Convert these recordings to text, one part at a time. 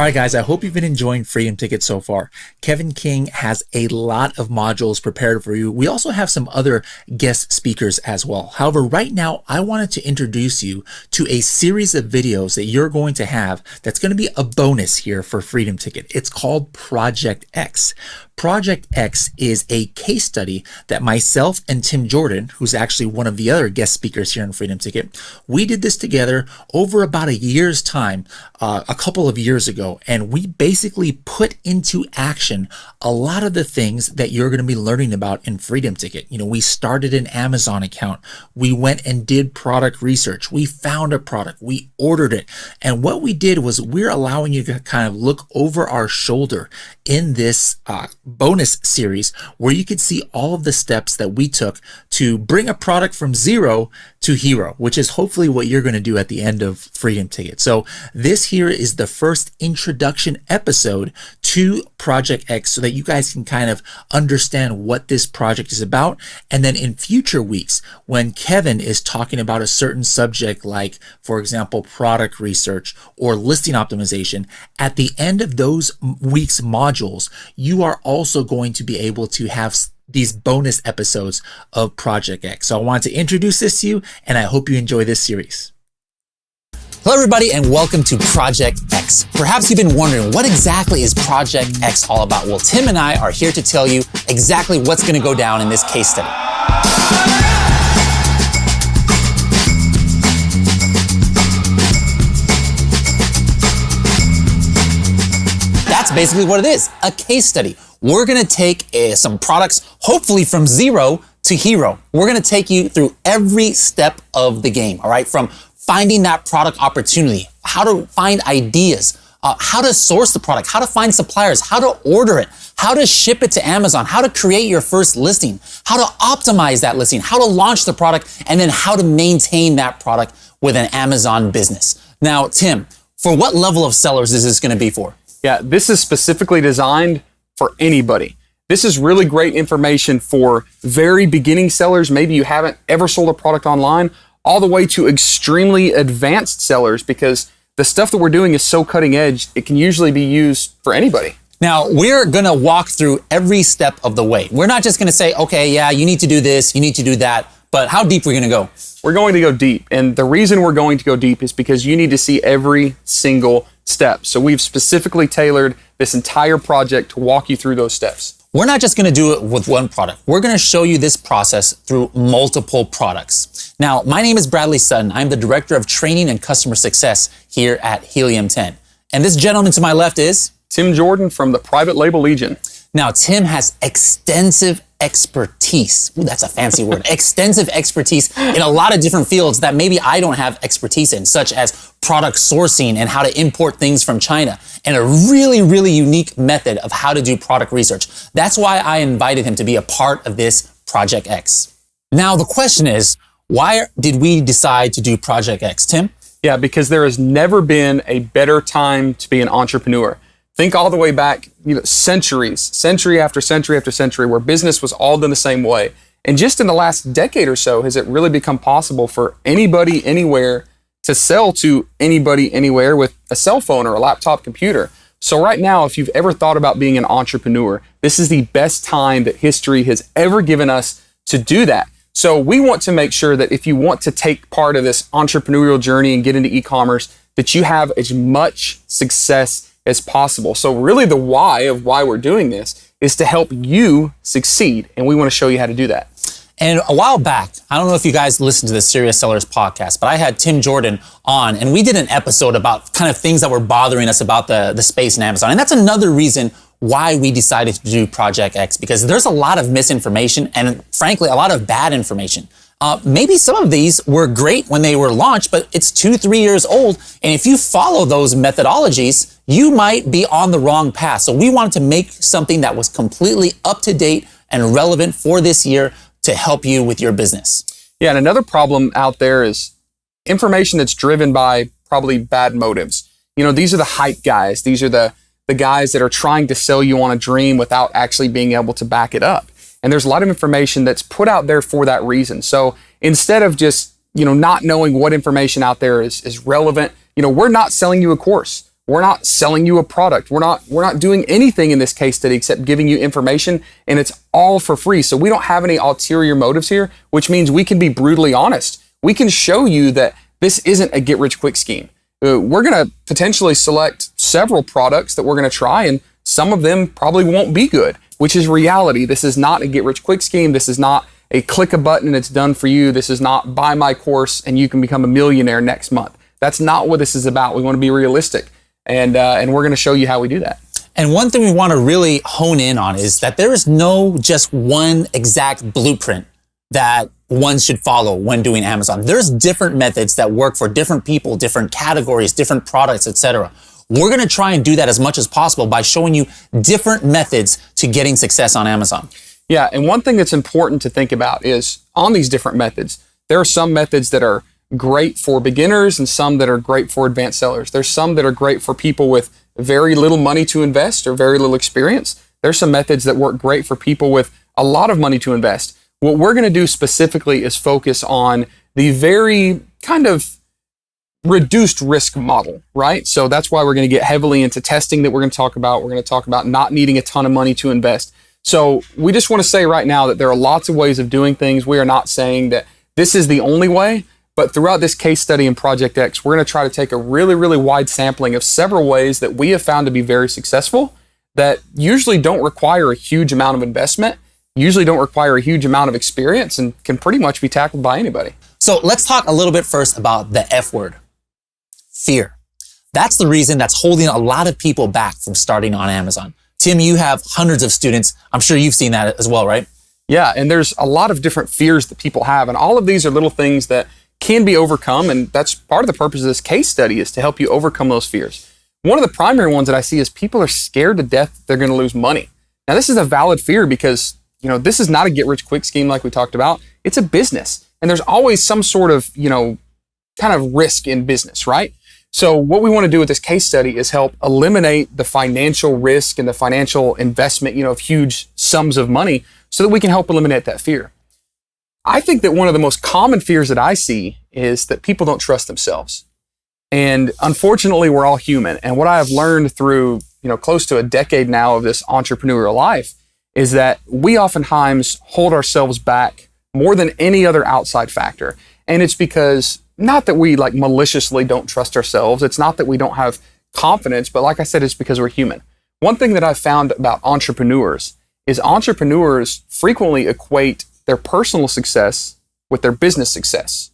All right, guys, I hope you've been enjoying Freedom Ticket so far. Kevin King has a lot of modules prepared for you. We also have some other guest speakers as well. However, right now, I wanted to introduce you to a series of videos that you're going to have that's going to be a bonus here for Freedom Ticket. It's called Project X. Project X is a case study that myself and Tim Jordan, who's actually one of the other guest speakers here on Freedom Ticket, we did this together over about a year's time, a couple of years ago, and we basically put into action a lot of the things that you're going to be learning about in Freedom Ticket. You know, we started an Amazon account, we went and did product research, we found a product, we ordered it, and what we did was we're allowing you to kind of look over our shoulder in this bonus series where you could see all of the steps that we took to bring a product from zero to hero, which is hopefully what you're going to do at the end of Freedom Ticket. So this here is the first introduction episode to Project X so that you guys can kind of understand what this project is about. And then in future weeks, when Kevin is talking about a certain subject, like, for example, product research or listing optimization, at the end of those weeks' modules, you are also going to be able to have these bonus episodes of Project X. So I wanted to introduce this to you, and I hope you enjoy this series. Hello, everybody, and welcome to Project X. Perhaps you've been wondering, what exactly is Project X all about? Well, Tim and I are here to tell you exactly what's going to go down in this case study. That's basically what it is, a case study. We're going to take some products, hopefully from zero to hero. We're going to take you through every step of the game, all right? From finding that product opportunity, how to find ideas, how to source the product, how to find suppliers, how to order it, how to ship it to Amazon, how to create your first listing, how to optimize that listing, how to launch the product, and then how to maintain that product with an Amazon business. Now, Tim, for what level of sellers is this going to be for? Yeah, this is specifically designed for anybody. This is really great information for very beginning sellers. Maybe you haven't ever sold a product online, all the way to extremely advanced sellers, because the stuff that we're doing is so cutting edge, it can usually be used for anybody. Now, we're going to walk through every step of the way. We're not just going to say, okay, yeah, you need to do this, you need to do that, but how deep are we going to go? We're going to go deep. And the reason we're going to go deep is because you need to see every single step. So we've specifically tailored this entire project to walk you through those steps. We're not just going to do it with one product. We're going to show you this process through multiple products. Now, my name is Bradley Sutton. I'm the Director of Training and Customer Success here at Helium 10. And this gentleman to my left is Tim Jordan from the Private Label Legion. Now, Tim has extensive expertise. Ooh, that's a fancy word. Extensive expertise in a lot of different fields that maybe I don't have expertise in, such as product sourcing and how to import things from China, and a really, really unique method of how to do product research. That's why I invited him to be a part of this Project X. Now, the question is, why did we decide to do Project X, Tim? Yeah, because there has never been a better time to be an entrepreneur. Think all the way back, century after century after century, where business was all done the same way. And just in the last decade or so, has it really become possible for anybody, anywhere, to sell to anybody, anywhere with a cell phone or a laptop computer. So right now, if you've ever thought about being an entrepreneur, this is the best time that history has ever given us to do that. So we want to make sure that if you want to take part of this entrepreneurial journey and get into e-commerce, that you have as much success as possible. So really the why of why we're doing this is to help you succeed. And we want to show you how to do that. And a while back, I don't know if you guys listened to the Serious Sellers podcast, but I had Tim Jordan on and we did an episode about kind of things that were bothering us about the space in Amazon. And that's another reason why we decided to do Project X, because there's a lot of misinformation and frankly, a lot of bad information. Maybe some of these were great when they were launched, but it's 2-3 years old. And if you follow those methodologies, you might be on the wrong path. So we wanted to make something that was completely up to date and relevant for this year to help you with your business. Yeah, and another problem out there is information that's driven by probably bad motives. These are the hype guys. These are the guys that are trying to sell you on a dream without actually being able to back it up. And there's a lot of information that's put out there for that reason. So instead of just, not knowing what information out there is relevant, we're not selling you a course. We're not selling you a product. We're not doing anything in this case study except giving you information, and it's all for free. So we don't have any ulterior motives here, which means we can be brutally honest. We can show you that this isn't a get-rich-quick scheme. We're going to potentially select several products that we're going to try, and some of them probably won't be good, which is reality. This is not a get-rich-quick scheme. This is not a click a button and it's done for you. This is not buy my course and you can become a millionaire next month. That's not what this is about. We want to be realistic, and we're going to show you how we do that. And one thing we want to really hone in on is that there is no just one exact blueprint that one should follow when doing Amazon. There's different methods that work for different people, different categories, different products, etc. We're going to try and do that as much as possible by showing you different methods to getting success on Amazon. Yeah, and one thing that's important to think about is on these different methods, there are some methods that are great for beginners and some that are great for advanced sellers. There's some that are great for people with very little money to invest or very little experience. There's some methods that work great for people with a lot of money to invest. What we're going to do specifically is focus on the very kind of reduced risk model, right? So that's why we're going to get heavily into testing that we're going to talk about. We're going to talk about not needing a ton of money to invest. So we just want to say right now that there are lots of ways of doing things. We are not saying that this is the only way, but throughout this case study in Project X, we're going to try to take a really, really wide sampling of several ways that we have found to be very successful that usually don't require a huge amount of investment, usually don't require a huge amount of experience, and can pretty much be tackled by anybody. So let's talk a little bit first about the F word, fear. That's the reason that's holding a lot of people back from starting on Amazon. Tim, you have hundreds of students. I'm sure you've seen that as well, right? Yeah, and there's a lot of different fears that people have, and all of these are little things that can be overcome, and that's part of the purpose of this case study is to help you overcome those fears. One of the primary ones that I see is people are scared to death that they're going to lose money. Now, this is a valid fear because, this is not a get-rich-quick scheme like we talked about. It's a business, and there's always some sort of, kind of risk in business, right? So what we want to do with this case study is help eliminate the financial risk and the financial investment, of huge sums of money so that we can help eliminate that fear. I think that one of the most common fears that I see is that people don't trust themselves. And unfortunately, we're all human. And what I have learned through, close to a decade now of this entrepreneurial life is that we oftentimes hold ourselves back more than any other outside factor. And it's because not that we maliciously don't trust ourselves. It's not that we don't have confidence, but like I said, it's because we're human. One thing that I've found about entrepreneurs is entrepreneurs frequently equate their personal success with their business success,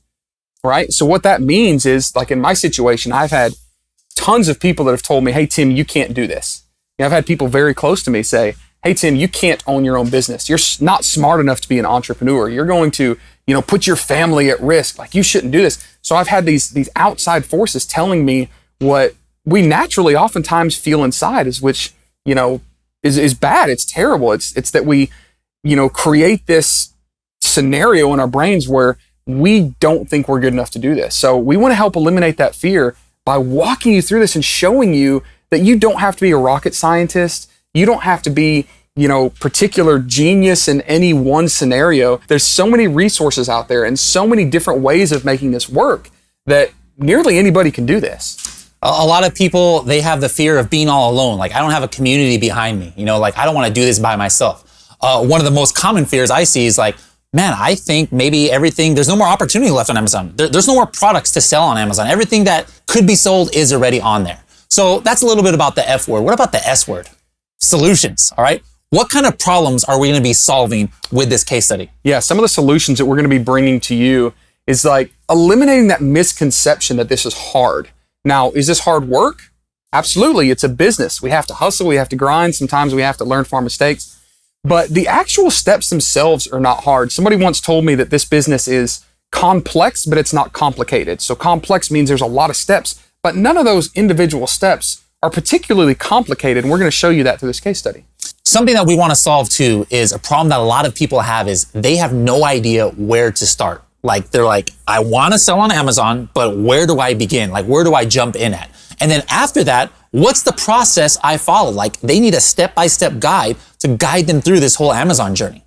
right? So what that means is, in my situation, I've had tons of people that have told me, hey, Tim, you can't do this. I've had people very close to me say, hey, Tim, you can't own your own business. You're not smart enough to be an entrepreneur. You're going to, put your family at risk. You shouldn't do this. So I've had these outside forces telling me what we naturally oftentimes feel inside is is bad. It's terrible. It's that we, create this scenario in our brains where we don't think we're good enough to do this. So we want to help eliminate that fear by walking you through this and showing you that you don't have to be a rocket scientist. You don't have to be, particular genius in any one scenario. There's so many resources out there and so many different ways of making this work that nearly anybody can do this. A lot of people, they have the fear of being all alone. I don't have a community behind me. I don't want to do this by myself. One of the most common fears I see is man, I think maybe there's no more opportunity left on Amazon. There's no more products to sell on Amazon. Everything that could be sold is already on there. So that's a little bit about the F word. What about the S word? Solutions, all right? What kind of problems are we going to be solving with this case study? Yeah, some of the solutions that we're going to be bringing to you is eliminating that misconception that this is hard. Now, is this hard work? Absolutely. It's a business. We have to hustle. We have to grind. Sometimes we have to learn from our mistakes. But the actual steps themselves are not hard. Somebody once told me that this business is complex, but it's not complicated. So complex means there's a lot of steps, but none of those individual steps are particularly complicated. And we're going to show you that through this case study. Something that we want to solve too is a problem that a lot of people have is they have no idea where to start. They're I want to sell on Amazon, but where do I begin? Where do I jump in at? And then after that, what's the process I follow? They need a step-by-step guide to guide them through this whole Amazon journey.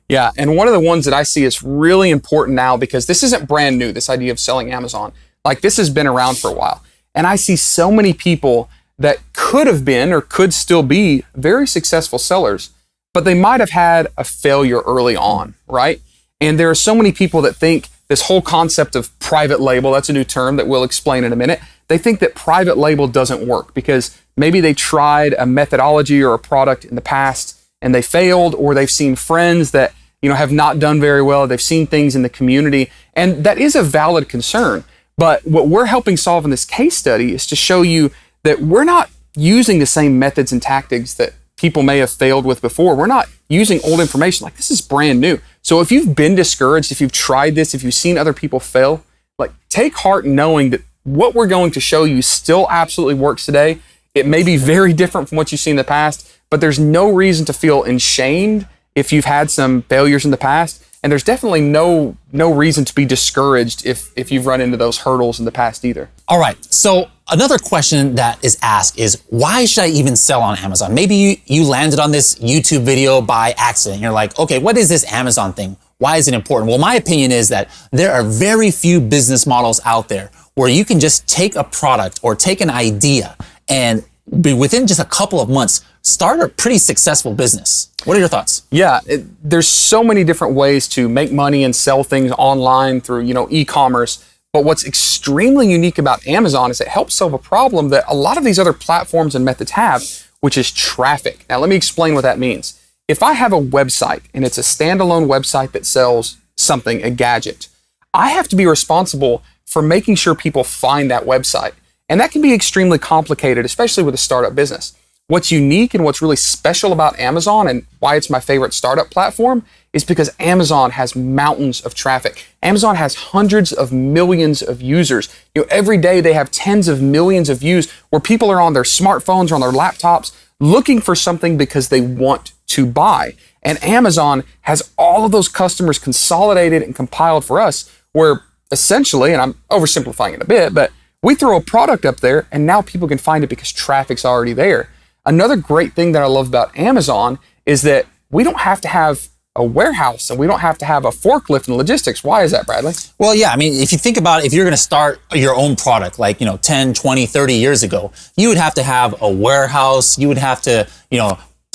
Yeah, and one of the ones that I see is really important now because this isn't brand new, this idea of selling Amazon. This has been around for a while. And I see so many people that could have been or could still be very successful sellers, but they might have had a failure early on, right? And there are so many people that think this whole concept of private label, that's a new term that we'll explain in a minute. They think that private label doesn't work because maybe they tried a methodology or a product in the past and they failed, or they've seen friends that, have not done very well. They've seen things in the community, and that is a valid concern. But what we're helping solve in this case study is to show you that we're not using the same methods and tactics that people may have failed with before. We're not using old information. Like, this is brand new. So if you've been discouraged, if you've tried this, if you've seen other people fail, like, take heart knowing that what we're going to show you still absolutely works today. It may be very different from what you've seen in the past, but there's no reason to feel ashamed if you've had some failures in the past. And there's definitely no reason to be discouraged if you've run into those hurdles in the past either. All right. So another question that is asked is, why should I even sell on Amazon? Maybe you landed on this YouTube video by accident. You're like, okay, what is this Amazon thing? Why is it important? Well, my opinion is that there are very few business models out there where you can just take a product or take an idea and within just a couple of months, start a pretty successful business. What are your thoughts? Yeah, there's so many different ways to make money and sell things online through, e-commerce. But what's extremely unique about Amazon is it helps solve a problem that a lot of these other platforms and methods have, which is traffic. Now, let me explain what that means. If I have a website and it's a standalone website that sells something, a gadget, I have to be responsible for making sure people find that website. And that can be extremely complicated, especially with a startup business. What's unique and what's really special about Amazon and why it's my favorite startup platform is because Amazon has mountains of traffic. Amazon has hundreds of millions of users. Every day they have tens of millions of views where people are on their smartphones or on their laptops looking for something because they want to buy. And Amazon has all of those customers consolidated and compiled for us, where essentially, and I'm oversimplifying it a bit, but we throw a product up there and now people can find it because traffic's already there. Another great thing that I love about Amazon is that we don't have to have a warehouse and we don't have to have a forklift and logistics. Why is that, Bradley? Well, yeah, I mean, if you think about it, if you're going to start your own product, like, 10, 20, 30 years ago, you would have to have a warehouse. You would have to,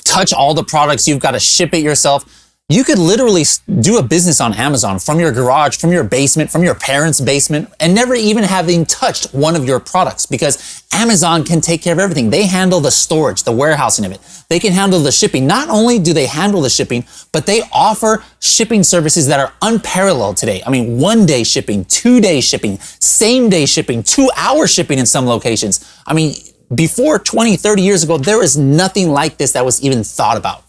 touch all the products. You've got to ship it yourself. You could literally do a business on Amazon from your garage, from your basement, from your parents' basement, and never even having touched one of your products, because Amazon can take care of everything. They handle the storage, the warehousing of it. They can handle the shipping. Not only do they handle the shipping, but they offer shipping services that are unparalleled today. I mean, 1-day shipping, 2-day shipping, same-day shipping, 2-hour shipping in some locations. I mean, before 20, 30 years ago, there was nothing like this that was even thought about.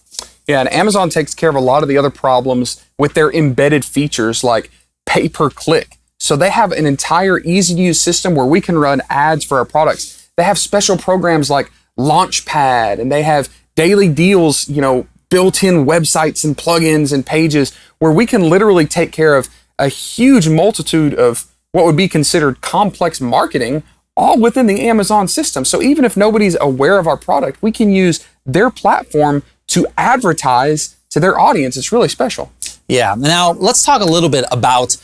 Yeah, and Amazon takes care of a lot of the other problems with their embedded features like pay-per-click. So they have an entire easy-to-use system where we can run ads for our products. They have special programs like Launchpad, and they have daily deals, built-in websites and plugins and pages where we can literally take care of a huge multitude of what would be considered complex marketing, all within the Amazon system. So even if nobody's aware of our product, we can use their platform to advertise to their audience. It's really special. Yeah. Now let's talk a little bit about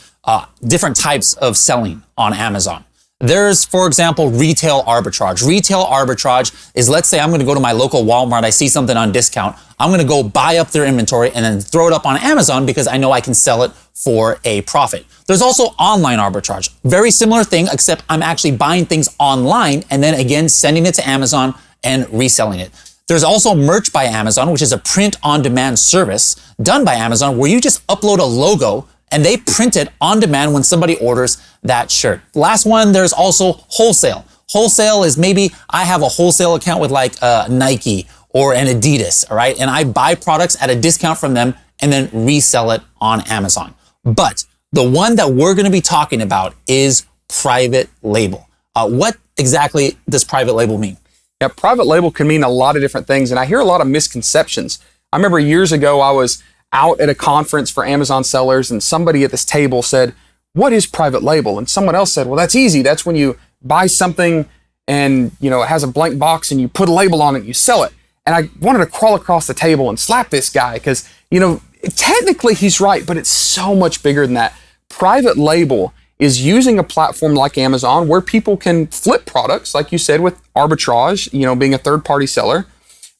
different types of selling on Amazon. There's, for example, retail arbitrage. Retail arbitrage is, let's say I'm going to go to my local Walmart. I see something on discount. I'm going to go buy up their inventory and then throw it up on Amazon because I know I can sell it for a profit. There's also online arbitrage. Very similar thing, except I'm actually buying things online and then again sending it to Amazon and reselling it. There's also Merch by Amazon, which is a print-on-demand service done by Amazon where you just upload a logo and they print it on demand when somebody orders that shirt. Last one, there's also wholesale. Wholesale is maybe I have a wholesale account with like Nike or an Adidas, all right? And I buy products at a discount from them and then resell it on Amazon. But the one that we're going to be talking about is private label. What exactly does private label mean? Yeah, private label can mean a lot of different things, and I hear a lot of misconceptions. I remember years ago, I was out at a conference for Amazon sellers, and somebody at this table said, "What is private label?" And someone else said, "Well, that's easy. That's when you buy something and, it has a blank box and you put a label on it and you sell it." And I wanted to crawl across the table and slap this guy because, technically he's right, but it's so much bigger than that. Private label is using a platform like Amazon where people can flip products, like you said, with arbitrage, being a third-party seller.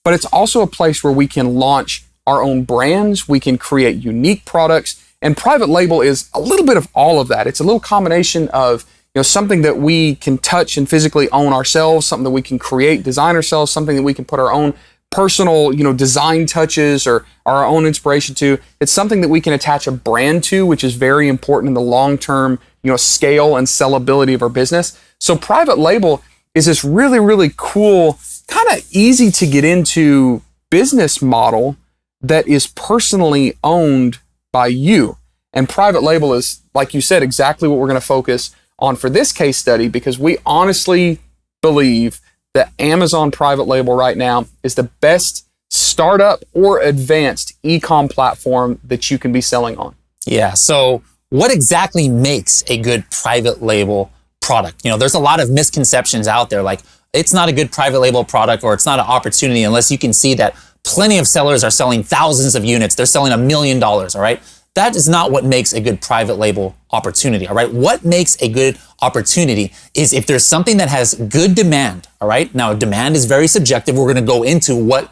But it's also a place where we can launch our own brands, we can create unique products, and private label is a little bit of all of that. It's a little combination of something that we can touch and physically own ourselves, something that we can create, design ourselves, something that we can put our own personal, design touches or our own inspiration to. It's something that we can attach a brand to, which is very important in the long-term, scale and sellability of our business. So private label is this really, really cool, kind of easy to get into business model that is personally owned by you. And private label is, like you said, exactly what we're going to focus on for this case study, because we honestly believe that Amazon private label right now is the best startup or advanced e-com platform that you can be selling on. Yeah. So what exactly makes a good private label product? There's a lot of misconceptions out there, like it's not a good private label product or it's not an opportunity unless you can see that plenty of sellers are selling thousands of units. They're selling $1 million. All right. That is not what makes a good private label opportunity. All right. What makes a good opportunity is if there's something that has good demand. All right. Now, demand is very subjective. We're going to go into what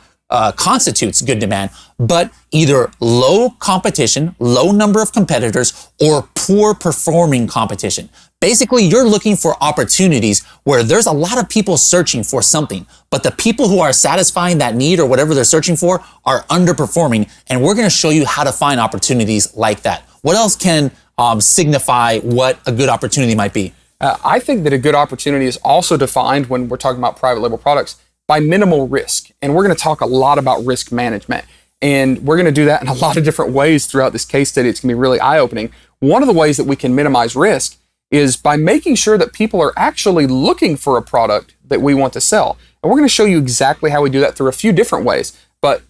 constitutes good demand, but either low competition, low number of competitors, or poor performing competition. Basically, you're looking for opportunities where there's a lot of people searching for something, but the people who are satisfying that need or whatever they're searching for are underperforming. And we're going to show you how to find opportunities like that. What else can signify what a good opportunity might be? I think that a good opportunity is also defined when we're talking about private label products by minimal risk. And we're going to talk a lot about risk management. And we're going to do that in a lot of different ways throughout this case study. It's going to be really eye-opening. One of the ways that we can minimize risk is by making sure that people are actually looking for a product that we want to sell. And we're going to show you exactly how we do that through a few different ways. But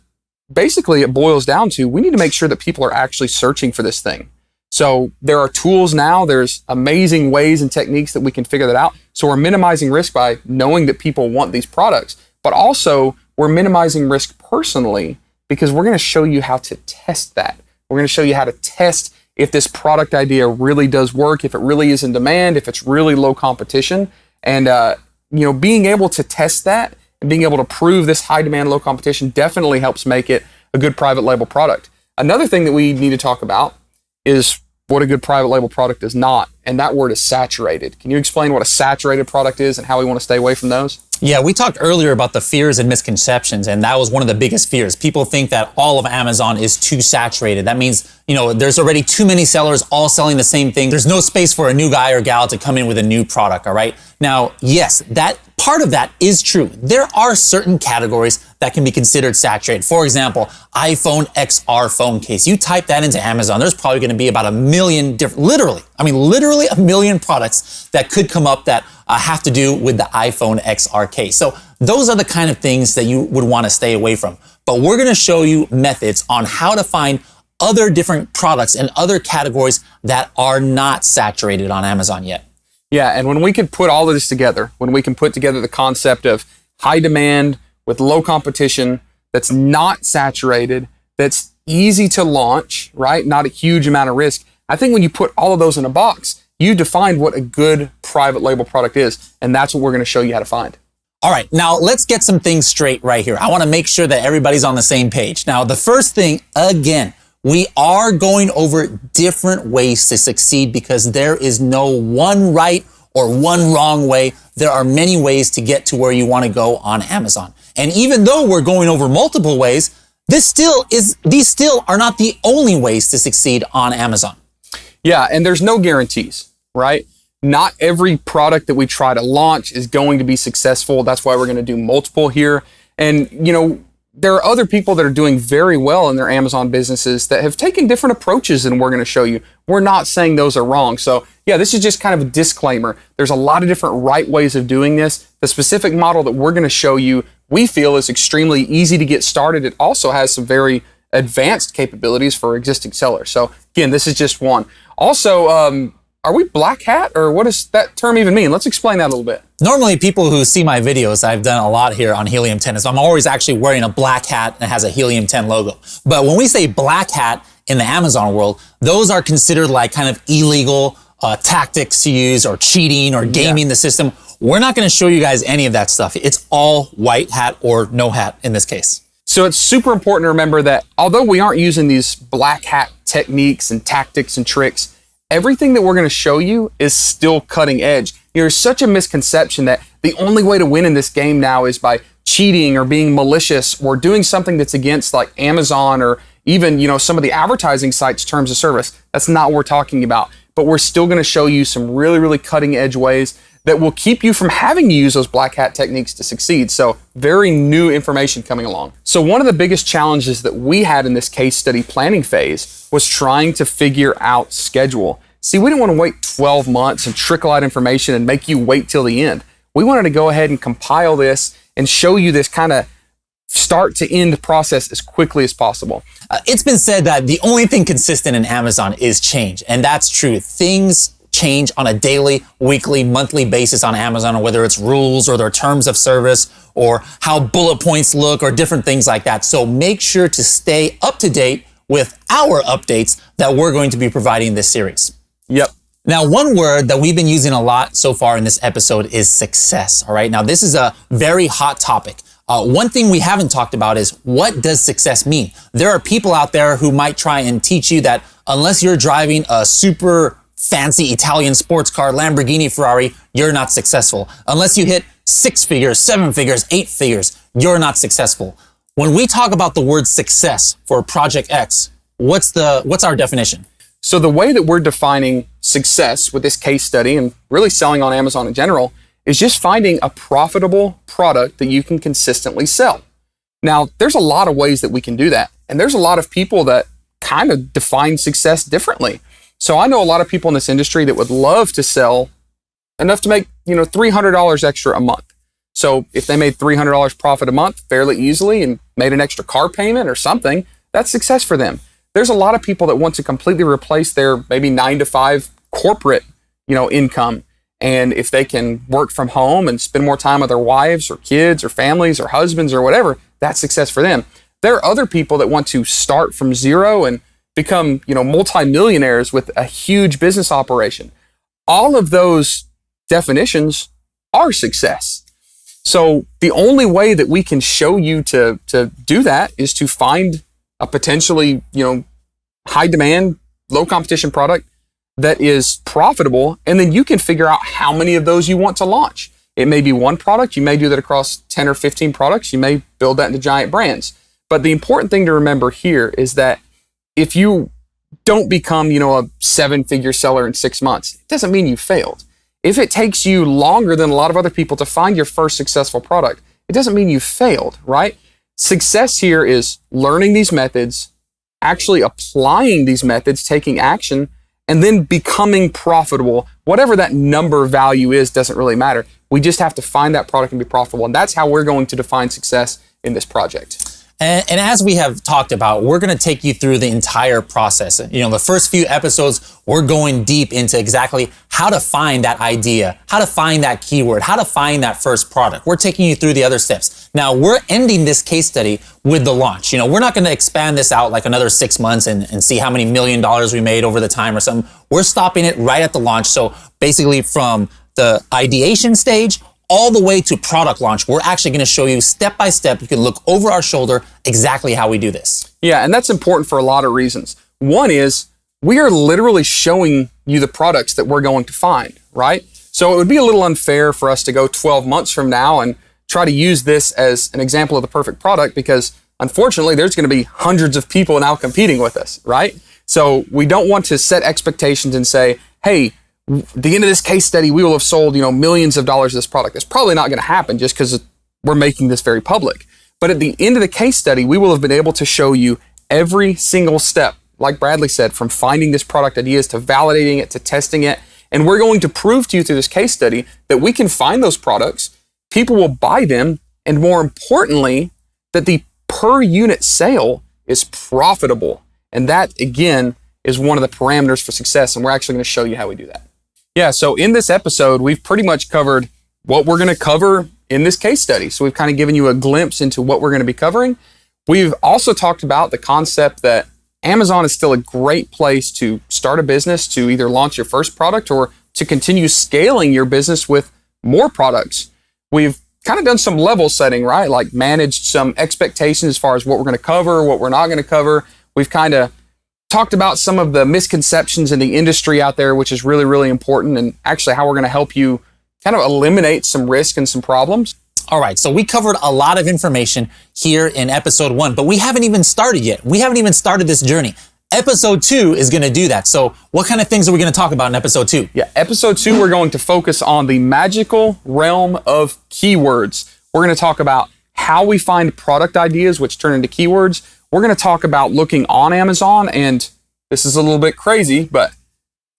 basically, it boils down to we need to make sure that people are actually searching for this thing. So there are tools now, there's amazing ways and techniques that we can figure that out. So we're minimizing risk by knowing that people want these products, but also we're minimizing risk personally because we're going to show you how to test that. We're going to show you how to test if this product idea really does work, if it really is in demand, if it's really low competition. And, being able to test that and being able to prove this high demand, low competition definitely helps make it a good private label product. Another thing that we need to talk about is what a good private label product is not, and that word is saturated. Can you explain what a saturated product is and how we want to stay away from those? Yeah, we talked earlier about the fears and misconceptions, and that was one of the biggest fears. People think that all of Amazon is too saturated. That means, there's already too many sellers all selling the same thing. There's no space for a new guy or gal to come in with a new product, all right? Now, yes, that part of that is true. There are certain categories that can be considered saturated. For example, iPhone XR phone case. You type that into Amazon, there's probably going to be about 1 million different, literally 1 million products that could come up that have to do with the iPhone XR case. So those are the kind of things that you would want to stay away from. But we're going to show you methods on how to find other different products and other categories that are not saturated on Amazon yet. Yeah, and when we can put all of this together, when we can put together the concept of high demand with low competition, that's not saturated, that's easy to launch, right? Not a huge amount of risk. I think when you put all of those in a box, you defined what a good private label product is, and that's what we're going to show you how to find. All right, now let's get some things straight right here. I want to make sure that everybody's on the same page. Now, the first thing, again, we are going over different ways to succeed because there is no one right or one wrong way. There are many ways to get to where you want to go on Amazon. And even though we're going over multiple ways, these still are not the only ways to succeed on Amazon. Yeah, and there's no guarantees, right? Not every product that we try to launch is going to be successful. That's why we're going to do multiple here. And, there are other people that are doing very well in their Amazon businesses that have taken different approaches than we're going to show you. We're not saying those are wrong. So yeah, this is just kind of a disclaimer. There's a lot of different right ways of doing this. The specific model that we're going to show you, we feel is extremely easy to get started. It also has some very advanced capabilities for existing sellers. So again, this is just one. Also, are we black hat, or what does that term even mean? Let's explain that a little bit. Normally, people who see my videos, I've done a lot here on Helium 10, so I'm always actually wearing a black hat that has a Helium 10 logo. But when we say black hat in the Amazon world, those are considered like kind of illegal, tactics to use or cheating or gaming the system. We're not going to show you guys any of that stuff. It's all white hat or no hat in this case. So it's super important to remember that although we aren't using these black hat techniques and tactics and tricks, everything that we're going to show you is still cutting edge. There's such a misconception that the only way to win in this game now is by cheating or being malicious or doing something that's against like Amazon or even, some of the advertising sites' terms of service. That's not what we're talking about. But we're still going to show you some really, really cutting edge ways that will keep you from having to use those black hat techniques to succeed. So very new information coming along. So one of the biggest challenges that we had in this case study planning phase was trying to figure out schedule. See, we didn't want to wait 12 months and trickle out information and make you wait till the end. We wanted to go ahead and compile this and show you this kind of start to end process as quickly as possible. It's been said that the only thing consistent in Amazon is change. And that's true. Things change on a daily, weekly, monthly basis on Amazon, or whether it's rules or their terms of service or how bullet points look or different things like that. So make sure to stay up to date with our updates that we're going to be providing in this series. Yep. Now, one word that we've been using a lot so far in this episode is success. All right. Now, this is a very hot topic. One thing we haven't talked about is what does success mean? There are people out there who might try and teach you that unless you're driving a super fancy Italian sports car, Lamborghini, Ferrari, you're not successful. Unless you hit 6 figures, 7 figures, 8 figures, you're not successful. When we talk about the word success for Project X, what's our definition? So the way that we're defining success with this case study and really selling on Amazon in general is just finding a profitable product that you can consistently sell. Now, there's a lot of ways that we can do that. And there's a lot of people that kind of define success differently. So I know a lot of people in this industry that would love to sell enough to make, $300 extra a month. So if they made $300 profit a month fairly easily and made an extra car payment or something, that's success for them. There's a lot of people that want to completely replace their maybe 9-to-5 corporate, income. And if they can work from home and spend more time with their wives or kids or families or husbands or whatever, that's success for them. There are other people that want to start from zero and become, multimillionaires with a huge business operation. All of those definitions are success. So the only way that we can show you to do that is to find a potentially, high demand, low competition product that is profitable. And then you can figure out how many of those you want to launch. It may be one product. You may do that across 10 or 15 products. You may build that into giant brands. But the important thing to remember here is that if you don't become, a 7-figure seller in 6 months, it doesn't mean you failed. If it takes you longer than a lot of other people to find your first successful product, it doesn't mean you failed, right? Success here is learning these methods, actually applying these methods, taking action, and then becoming profitable. Whatever that number value is doesn't really matter. We just have to find that product and be profitable. And that's how we're going to define success in this project. And as we have talked about, we're going to take you through the entire process. The first few episodes, we're going deep into exactly how to find that idea, how to find that keyword, how to find that first product. We're taking you through the other steps. Now, we're ending this case study with the launch. We're not going to expand this out like another 6 months and see how many $1 million we made over the time or something. We're stopping it right at the launch. So basically from the ideation stage all the way to product launch, we're actually going to show you step by step. You can look over our shoulder exactly how we do this. Yeah, and that's important for a lot of reasons. One is we are literally showing you the products that we're going to find, right? So it would be a little unfair for us to go 12 months from now and try to use this as an example of the perfect product because unfortunately there's going to be hundreds of people now competing with us, right? So we don't want to set expectations and say, hey, the end of this case study, we will have sold, millions of dollars of this product. That's probably not going to happen just because we're making this very public. But at the end of the case study, we will have been able to show you every single step, like Bradley said, from finding this product ideas to validating it to testing it. And we're going to prove to you through this case study that we can find those products, people will buy them, and more importantly, that the per unit sale is profitable. And that, again, is one of the parameters for success. And we're actually going to show you how we do that. Yeah, so in this episode, we've pretty much covered what we're going to cover in this case study. So we've kind of given you a glimpse into what we're going to be covering. We've also talked about the concept that Amazon is still a great place to start a business, to either launch your first product or to continue scaling your business with more products. We've kind of done some level setting, right? Like managed some expectations as far as what we're going to cover, what we're not going to cover. We've kind of talked about some of the misconceptions in the industry out there, which is really, really important, and actually how we're going to help you kind of eliminate some risk and some problems. All right, so we covered a lot of information here in episode 1, but we haven't even started yet. We haven't even started this journey. Episode 2 is going to do that. So what kind of things are we going to talk about in episode 2? Yeah, episode 2, we're going to focus on the magical realm of keywords. We're going to talk about how we find product ideas, which turn into keywords. We're going to talk about looking on Amazon, and this is a little bit crazy, but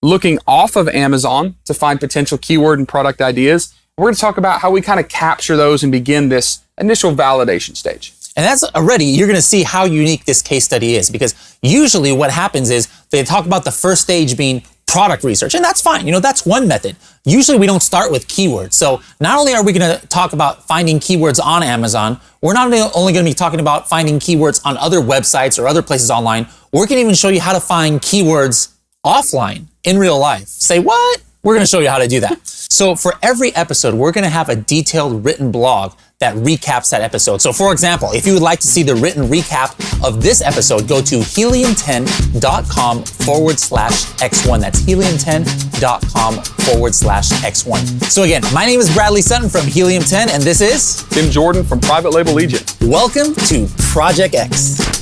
looking off of Amazon to find potential keyword and product ideas. We're going to talk about how we kind of capture those and begin this initial validation stage. And that's already, you're going to see how unique this case study is, because usually what happens is they talk about the first stage being product research, and that's fine. That's one method. Usually we don't start with keywords. So not only are we going to talk about finding keywords on Amazon, we're not only going to be talking about finding keywords on other websites or other places online, we're going to even show you how to find keywords offline in real life. Say what? We're going to show you how to do that. So for every episode, we're going to have a detailed written blog that recaps that episode. So for example, if you would like to see the written recap of this episode, go to helium10.com/X1. That's helium10.com/X1. So again, my name is Bradley Sutton from Helium 10, and this is Tim Jordan from Private Label Legion. Welcome to Project X.